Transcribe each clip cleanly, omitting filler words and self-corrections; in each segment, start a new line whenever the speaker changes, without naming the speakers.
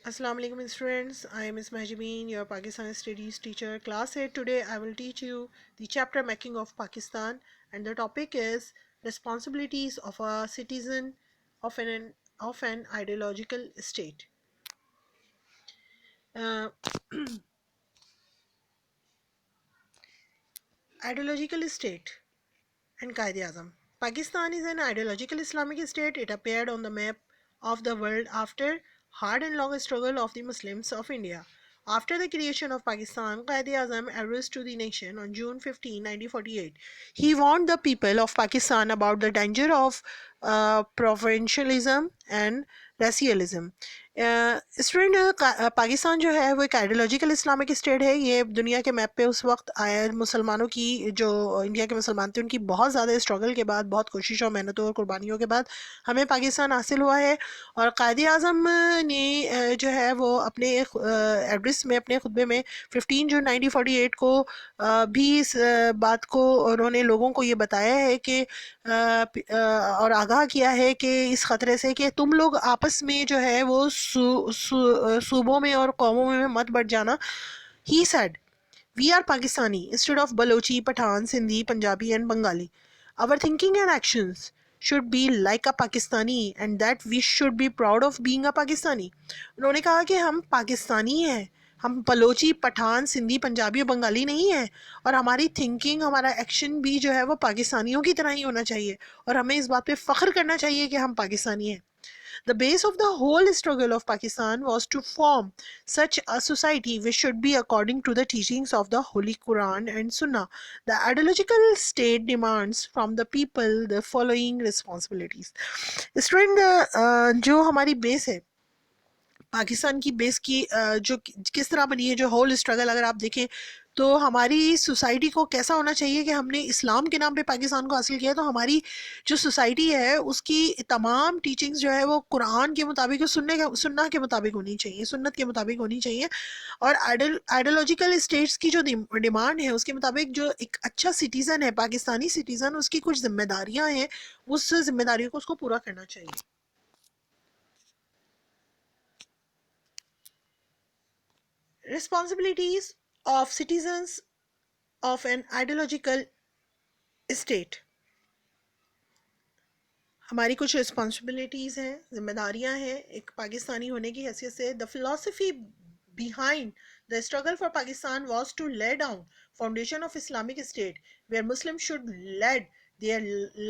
Assalamu alaikum students, I am Ms. Mahjabeen, your Pakistan Studies teacher. Class 8 today I will teach you the chapter Making of Pakistan, and the topic is responsibilities of a citizen of an ideological state. Uh, Ideological state and Qaid-e-Azam. Pakistan is an ideological Islamic state. It appeared on the map of the world after hard and long struggle of the Muslims of India. After the creation of Pakistan, Qaid-e-Azam addressed to the nation on June 15, 1948. He warned the people of Pakistan about the danger of provincialism and racialism. Student Pakistan जो है वो एक ideological Islamic state है। ये दुनिया के map पे उस वक्त आया मुसलमानों की, जो इंडिया के मुसलमान थे, उनकी बहुत ज़्यादा स्ट्रगल के बाद, बहुत कोशिशों मेहनतों और कुर्बानियों के बाद हमें पाकिस्तान हासिल हुआ है। और कायद आज़म ने जो है वो अपने एड्रेस में, अपने खुतबे में 15 जून 1948 को भी इस बात को उन्होंने लोगों को ये बताया है कि और आगाह किया है कि इस ख़तरे से कि तुम लोग आपस में जो है वो सूबों में और कौमों में मत बढ़ जाना। He said, we are Pakistani instead of Balochi, Pathan, Sindhi, Punjabi and Bengali. Our thinking and actions should be like a Pakistani and that we should be proud of being a Pakistani। उन्होंने कहा कि हम पाकिस्तानी हैं, हम बलोची, पठान, सिंधी, पंजाबी और बंगाली नहीं हैं, और हमारी थिंकिंग, हमारा एक्शन भी जो है वो पाकिस्तानियों की तरह ही होना चाहिए, और हमें इस बात पे फ़ख्र करना चाहिए कि हम पाकिस्तानी हैं। The base of the whole struggle of Pakistan was to form such a society which should be according to the teachings of the Holy Quran and Sunnah. The ideological state demands from the people the following responsibilities. Student, जो हमारी base है पाकिस्तान की, base की जो किस तरह बनी है, जो होल स्ट्रगल अगर आप देखें तो हमारी सोसाइटी को कैसा होना चाहिए कि हमने इस्लाम के नाम पे पाकिस्तान को हासिल किया है। तो हमारी जो सोसाइटी है उसकी तमाम टीचिंग्स जो है वो कुरान के मुताबिक, सुन्ना के मुताबिक होनी चाहिए, सुन्नत के मुताबिक होनी चाहिए। और आइडियोलॉजिकल स्टेट्स की जो डिमांड है उसके मुताबिक जो एक अच्छा सिटीज़न है, पाकिस्तानी सिटीज़न, उसकी कुछ जिम्मेदारियाँ हैं, उस जिम्मेदारियों को उसको पूरा करना चाहिए। Responsibilities of citizens of an ideological state। हमारी कुछ रिस्पॉन्सिबिलिटीज़ हैं, जिम्मेदारियां हैं एक पाकिस्तानी होने की हैसियत से। The philosophy behind the struggle for Pakistan was to lay down foundation of Islamic state where Muslims should lead their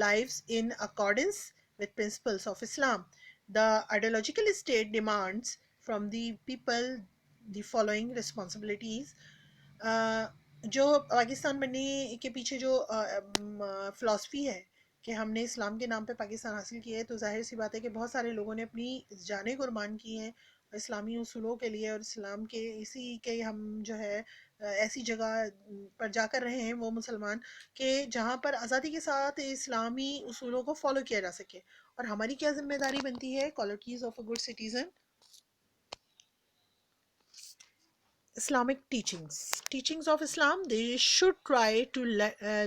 lives in accordance with principles of Islam. The ideological state demands from the people the following responsibilities। जो पाकिस्तान बनने के पीछे जो philosophy है कि हमने इस्लाम के नाम पे पाकिस्तान हासिल किया है, तो ज़ाहिर सी बात है कि बहुत सारे लोगों ने अपनी जानें कुर्बान की हैं इस्लामी उसूलों के लिए, और इस्लाम के इसी के हम जो है ऐसी जगह पर जाकर रहे हैं वो मुसलमान कि जहाँ पर आज़ादी के साथ इस्लामी उसूलों को फॉलो किया जा सके। और हमारी क्या जिम्मेदारी बनती है? Qualities of a good citizen, Islamic teachings of Islam, they should try to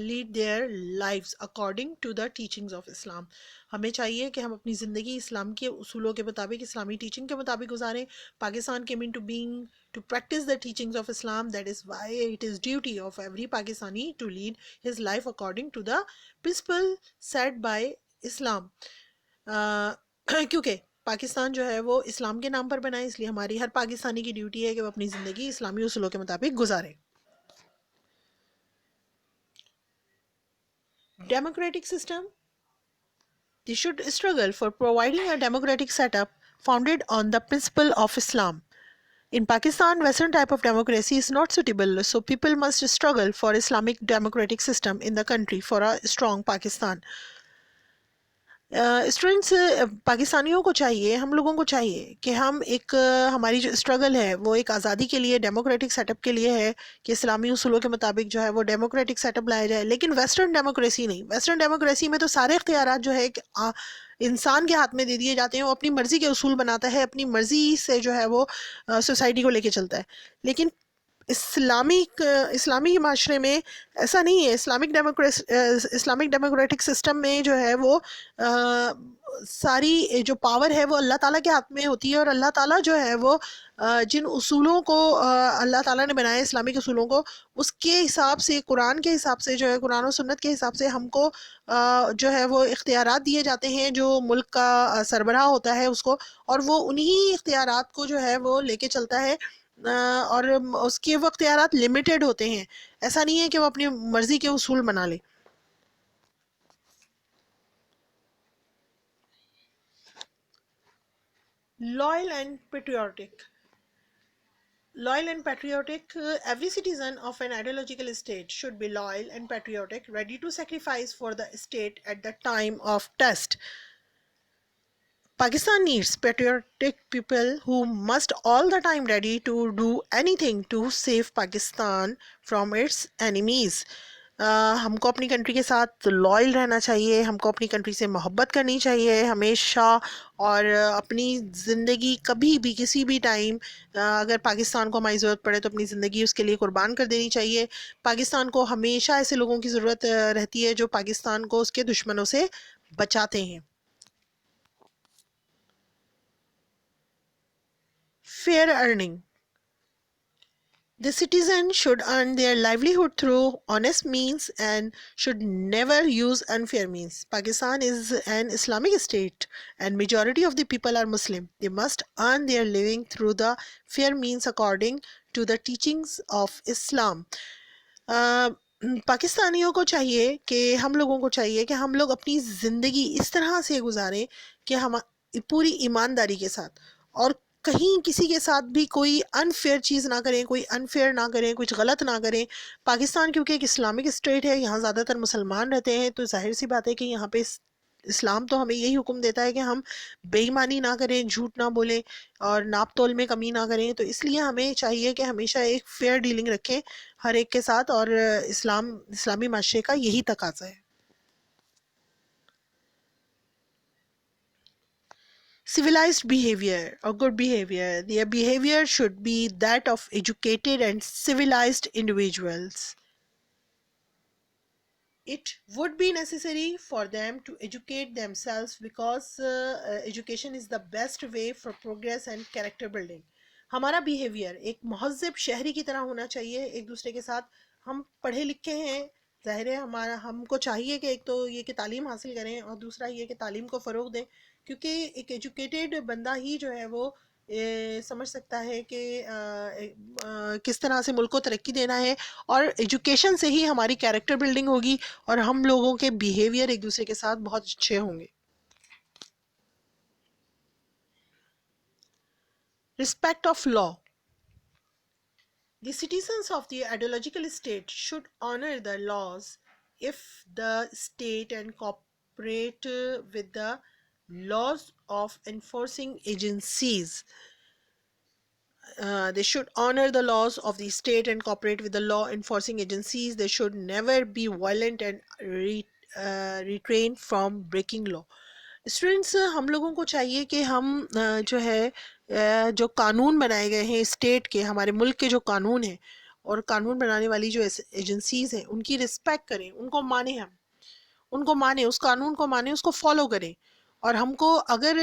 lead their lives according to the teachings of Islam। हमें चाहिए कि हम अपनी ज़िंदगी इस्लाम के उसूलों के मुताबिक, इस्लामी टीचिंग के मुताबिक गुजारें। Pakistan came into being to practice the teachings of Islam, that is why it is duty of every Pakistani to lead his life according to the principle set by Islam। क्योंकि पाकिस्तान जो है वो इस्लाम के नाम पर बना है, इसलिए हमारी हर पाकिस्तानी की ड्यूटी है कि वो अपनी ज़िंदगी इस्लामी उसूलों के मुताबिक गुजारे। Democratic system, they should struggle for providing a democratic setup founded on the principle of Islam। In Pakistan, Western type of democracy is not suitable, so people must struggle for Islamic democratic system in the country for a strong Pakistan। Students, पाकिस्तानियों को चाहिए, हम लोगों को चाहिए कि हम एक हमारी जो स्ट्रगल है वो एक आज़ादी के लिए, डेमोक्रेटिक सेटअप के लिए है कि इस्लामी उसूलों के मुताबिक जो है वो डेमोक्रेटिक सेटअप लाया जाए। लेकिन वेस्टर्न डेमोक्रेसी नहीं। वेस्टर्न डेमोक्रेसी में तो सारे इख्तियारात जो है इंसान के हाथ में दे दिए जाते हैं, वो अपनी मर्ज़ी के उसूल बनाता है, अपनी मर्ज़ी से जो है वो सोसाइटी को लेके चलता है। लेकिन इस्लामी माशरे में ऐसा नहीं है। इस्लामिक डेमोक्रेटिक सिस्टम में जो है वो सारी जो पावर है वो अल्लाह ताला के हाथ में होती है, और अल्लाह ताला जो है वो जिन उसूलों को अल्लाह ताला ने बनाए, इस्लामिक उसूलों को, उसके हिसाब से, कुरान के हिसाब से जो है, कुरान और सुन्नत के हिसाब से हमको जो है वो इख्तियारात दिए जाते हैं जो मुल्क का सरबराह होता है उसको, और वो उन्हीं इख्तियारात को जो है वो लेके चलता है। और उसके वो इख्तियारात लिमिटेड होते हैं, ऐसा नहीं है कि वो अपनी मर्जी के उसूल बना ले। Loyal and patriotic Loyal and patriotic, every citizen of an ideological state should be loyal and patriotic, ready to sacrifice for the state at the time of test. Pakistan needs patriotic people who must all the time ready to do anything to save Pakistan from its enemies. हमको अपनी country के साथ loyal रहना चाहिए, हमको अपनी country से मोहब्बत करनी चाहिए हमेशा, और अपनी ज़िंदगी कभी भी किसी भी टाइम अगर पाकिस्तान को हमारी ज़रूरत पड़े तो अपनी ज़िंदगी उसके लिए कुर्बान कर देनी चाहिए। पाकिस्तान को हमेशा ऐसे लोगों की ज़रूरत रहती है जो पाकिस्तान को उसके दुश्मनों से बचाते हैं। Fair earning. The citizen should earn their livelihood through honest means and should never use unfair means. Pakistan is an Islamic state and majority of the people are Muslim. They must earn their living through the fair means according to the teachings of Islam. पाकिस्तानियों को चाहिए कि हम लोगों को चाहिए कि हम लोग अपनी ज़िंदगी इस तरह से गुजारें कि हम पूरी ईमानदारी के साथ, और कहीं किसी के साथ भी कोई अनफेयर चीज़ ना करें, कोई अनफेयर ना करें, कुछ गलत ना करें। पाकिस्तान क्योंकि एक इस्लामिक स्टेट है, यहाँ ज़्यादातर मुसलमान रहते हैं, तो जाहिर सी बात है कि यहाँ पे इस्लाम तो हमें यही हुक्म देता है कि हम बेईमानी ना करें, झूठ ना बोलें, और नाप तोल में कमी ना करें। तो इसलिए हमें चाहिए कि हमेशा एक फेयर डीलिंग रखें हर एक के साथ, और इस्लामी माशरे का यही तकाजा है। Civilized behavior or good behavior. Their behavior should be that of educated and civilized individuals. It would be necessary for them to educate themselves because education is the best way for progress and character building. हमारा behaviour एक महज़ब शहरी की तरह होना चाहिए एक दूसरे के साथ। हम पढ़े लिखे हैं, ज़ाहिर है हमारा हमको चाहिए कि एक तो ये कि तालीम हासिल करें, और दूसरा ये कि तालीम को फ़रोग़ दें, क्योंकि एक एजुकेटेड बंदा ही जो है वो समझ सकता है कि किस तरह से मुल्क को तरक्की देना है, और एजुकेशन से ही हमारी कैरेक्टर बिल्डिंग होगी और हम लोगों के बिहेवियर एक दूसरे के साथ बहुत अच्छे होंगे। Respect of law. The citizens of the ideological state should honor the laws if the state and cooperate with the laws of enforcing agencies. They should honor the laws of the state and cooperate with the law enforcing agencies. They should never be violent and refrain from breaking law. Students, हम लोगों को चाहिए कि हम जो है जो कानून बनाए गए हैं स्टेट के, हमारे मुल्क के जो कानून हैं और कानून बनाने वाली जो एजेंसीज हैं उनकी रिस्पेक्ट करें, उनको माने, हम उनको माने, उस कानून को माने, उसको फॉलो करें। और हमको अगर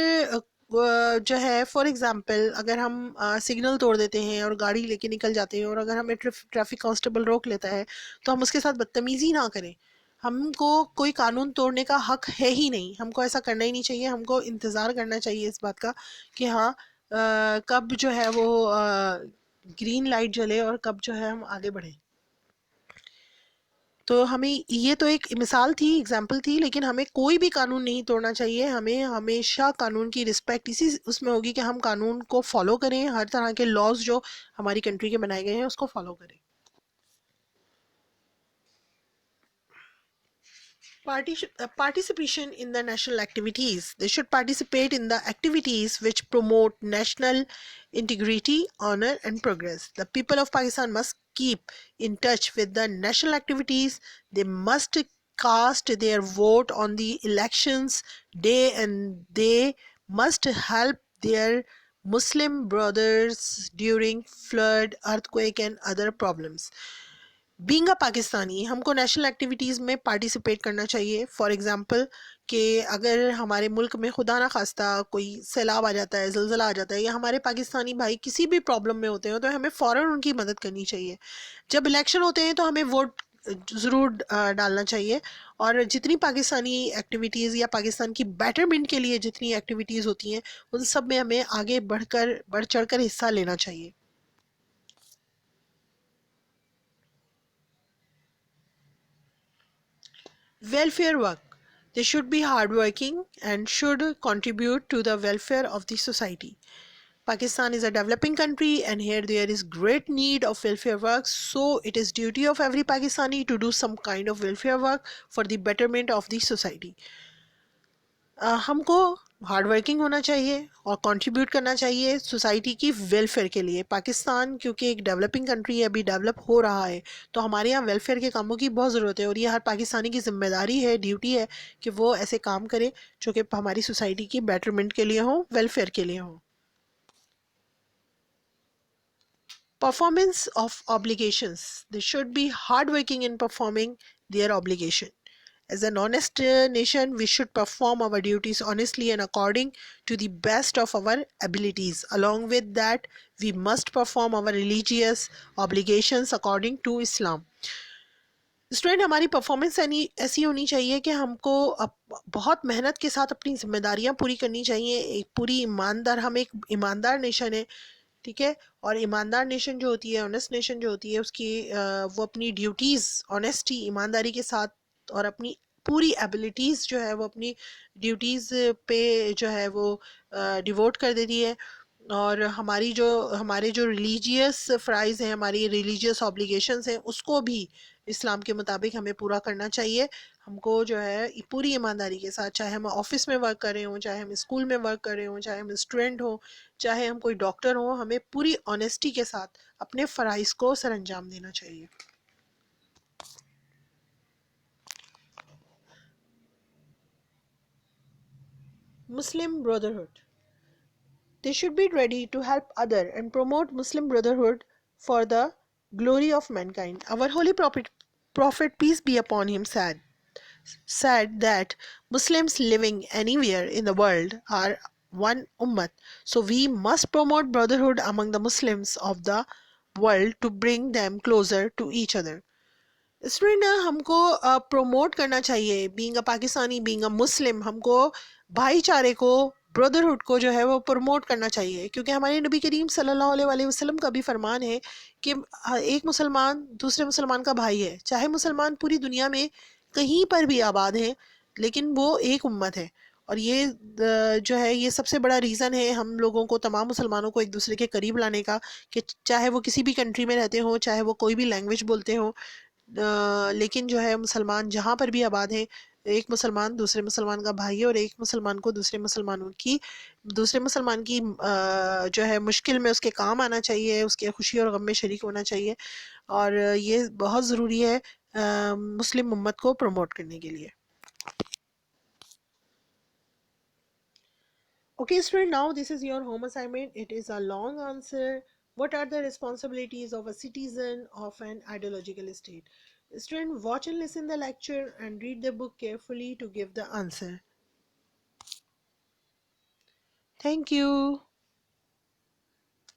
जो है फॉर एग्जांपल अगर हम सिग्नल तोड़ देते हैं और गाड़ी लेके निकल जाते हैं, और अगर हमें ट्रैफिक कांस्टेबल रोक लेता है तो हम उसके साथ बदतमीजी ना करें। हमको कोई कानून तोड़ने का हक है ही नहीं, हमको ऐसा करना ही नहीं चाहिए। हमको इंतज़ार करना चाहिए इस बात का कि हाँ कब जो है वो ग्रीन लाइट जले और कब जो है हम आगे बढ़ें। तो हमें ये तो एक मिसाल थी, एग्जाम्पल थी, लेकिन हमें कोई भी कानून नहीं तोड़ना चाहिए। हमें हमेशा कानून की रिस्पेक्ट इसी उसमें होगी कि हम कानून को फॉलो करें, हर तरह के लॉज जो हमारी कंट्री के बनाए गए हैं उसको फॉलो करें। Participation in the national activities. They should participate in the activities which promote national integrity, honor, and progress. The people of Pakistan must keep in touch with the national activities. They must cast their vote on the elections day, and they must help their Muslim brothers during flood, earthquake and other problems. Being a Pakistani हमको national activities में participate करना चाहिए। For example कि अगर हमारे मुल्क में खुदा ना खास्ता कोई सैलाब आ जाता है, ज़लज़ला आ जाता है, या हमारे पाकिस्तानी भाई किसी भी प्रॉब्लम में होते हैं, तो हमें फ़ौरन उनकी मदद करनी चाहिए। जब इलेक्शन होते हैं तो हमें वोट ज़रूर डालना चाहिए। और जितनी पाकिस्तानी एक्टिविटीज़ या पाकिस्तान की बेटरमेंट के लिए जितनी एक्टिविटीज़ होती हैं, उन सब में हमें आगे बढ़ चढ़ कर हिस्सा लेना चाहिए। Welfare work. They should be hardworking and should contribute to the welfare of the society. Pakistan is a developing country and here there is great need of welfare work, so it is duty of every Pakistani to do some kind of welfare work for the betterment of the society. हमको hard working होना चाहिए और contribute करना चाहिए society की welfare के लिए। पाकिस्तान क्योंकि एक डेवलपिंग कंट्री है, अभी डेवलप हो रहा है, तो हमारे यहाँ वेलफेयर के कामों की बहुत ज़रूरत है और ये हर पाकिस्तानी की जिम्मेदारी है, ड्यूटी है कि वो ऐसे काम करे जो कि हमारी सोसाइटी की बेटरमेंट के लिए हो, वेलफेयर के लिए हो। Performance of obligations. They should be hardworking in performing their obligation. As an honest nation, we should perform our duties honestly and according to the best of our abilities. Along with that, we must perform our religious obligations according to Islam. Student हमारी performance ऐसी होनी चाहिए कि हमको बहुत मेहनत के साथ अपनी जिम्मेदारियां पूरी करनी चाहिए। एक पूरी ईमानदार, हम एक ईमानदार नेशन है, ठीक है। और ईमानदार नेशन जो होती है, ऑनेस्ट नेशन जो होती है, उसकी वो अपनी ड्यूटीज़ ऑनेस्टी ईमानदारी के साथ और अपनी पूरी एबिलिटीज़ जो है वो अपनी ड्यूटीज़ पे जो है वो डिवोट कर देती है। और हमारे जो रिलीजियस फ़राइज़ हैं, हमारी रिलीजियस ऑब्लिगेशंस हैं, उसको भी इस्लाम के मुताबिक हमें पूरा करना चाहिए। हमको जो है पूरी ईमानदारी के साथ, चाहे हम ऑफिस में वर्क कर रहे हों, चाहे हम स्कूल में वर्क कर रहे हों, चाहे हम स्टूडेंट हों, चाहे हम कोई डॉक्टर हों, हमें पूरी ऑनेस्टी के साथ अपने फ़राइज़ को सरअंजाम देना चाहिए। मुस्लिम brotherhood. They should be ready to help other and promote Muslim brotherhood for the glory of mankind. Our holy prophet peace be upon him, said that Muslims living anywhere in the world are one ummah. So we must promote brotherhood among the Muslims of the world to bring them closer to each other. Student हमको promote करना चाहिए, being a Pakistani, being a Muslim, हमको भाईचारे को, brotherhood को जो है वो प्रमोट करना चाहिए। क्योंकि हमारे नबी करीम सल्लल्लाहु अलैहि वसल्लम का भी फरमान है कि एक मुसलमान दूसरे मुसलमान का भाई है, चाहे मुसलमान पूरी दुनिया में कहीं पर भी आबाद है, लेकिन वो एक उम्मत है। और ये जो है ये सबसे बड़ा रीज़न है हम लोगों को, तमाम मुसलमानों को एक दूसरे के करीब लाने का, कि चाहे वो किसी भी कंट्री में रहते हों, चाहे वो कोई भी लैंग्वेज बोलते हों, लेकिन जो है मुसलमान जहाँ पर भी आबाद हैं, एक मुसलमान दूसरे मुसलमान का भाई है और एक मुसलमान को दूसरे मुसलमान की जो है मुश्किल में उसके काम आना चाहिए, उसके खुशी और गम में शरीक होना चाहिए। और ये बहुत ज़रूरी है मुस्लिम उम्मत को प्रमोट करने के लिए। Okay, student, now this is your home assignment. It is a long answer. What are the responsibilities of a citizen of an ideological state? Student, watch and listen the lecture and read the book carefully to give the answer. Thank you.